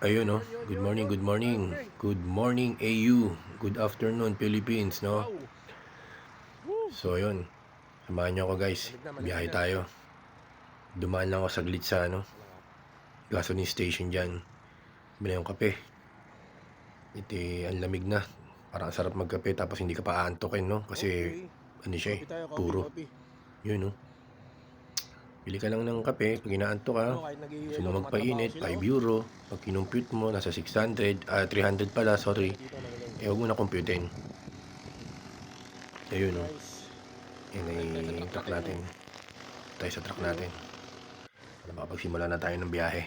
Ayun, no? Good morning, good morning. Good morning, AU. Good afternoon, Philippines, no? So, ayun. Samahan niyo ako, guys. Biyahe tayo. Dumaan lang ako saglit sa, gasoline station dyan. Bili yung kape. Ito, ang lamig na. Parang sarap magkape tapos hindi ka pa aantokin, no? Kasi, ano siya puro. Yun, no? Bili ka lang ng kape. Pag inaantok ka, gusto mo magpainit, 5 euro. Pag kinumpute mo, nasa 600, 300 pala, sorry. Huwag mo na computein. Ayun, no? Yan ay truck natin. Tayo sa truck natin. Makapagsimula na tayo ng biyahe.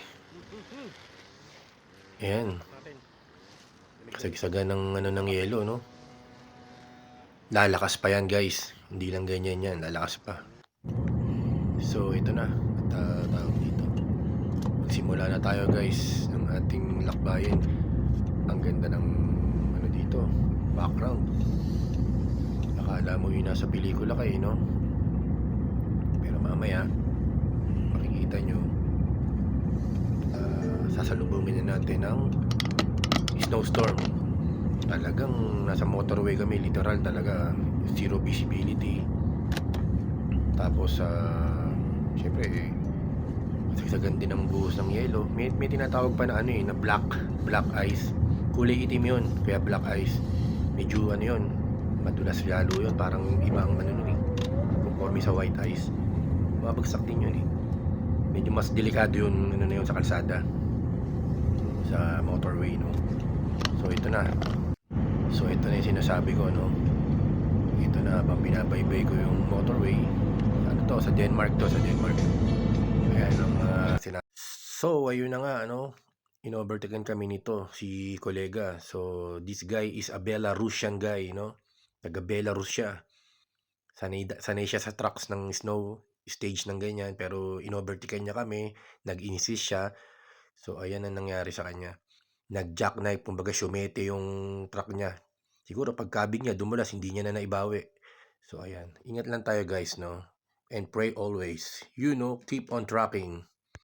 Ayan. Kasagsagan ng yelo, no? Lalakas pa yan, guys. Hindi lang ganyan yan. Lalakas pa. So, ito na. At tawag dito. Magsimula na tayo, guys, ng ating lakbayin. Ang ganda ng dito. Background. Akala mo yung nasa pelikula kayo, no? Pero mamaya, makikita nyo, sasalubungin na natin ng snowstorm. Talagang nasa motorway kami, literal talaga, zero visibility. Tapos syempre kasagsagan din ng buhos ng yelo. May tinatawag pa na na black ice. Kulay itim yun, kaya black ice. Medyo yun, madulas lalo yun, parang ibang conforme sa white ice. Mabagsak din yun Medyo mas delikado yun na yun sa kalsada, sa motorway, no? So ito na yung sinasabi ko, no? Ito na, habang binabaybay ko yung motorway. Sa Denmark ayan ang so ayun na nga, inovertaken kami nito si kolega. So this guy is a Belarusian guy, taga Belarus siya. Sanay siya sa trucks ng snow stage ng ganyan, pero inovertaken niya kami, nag-insist siya. So ayan ang nangyari sa kanya. Nag-jackknife, kumbaga syumete yung truck niya. Siguro pagkabig niya dumulas, hindi niya na naibawi. So ayan, ingat lang tayo, guys, no? And pray always. Keep on trucking.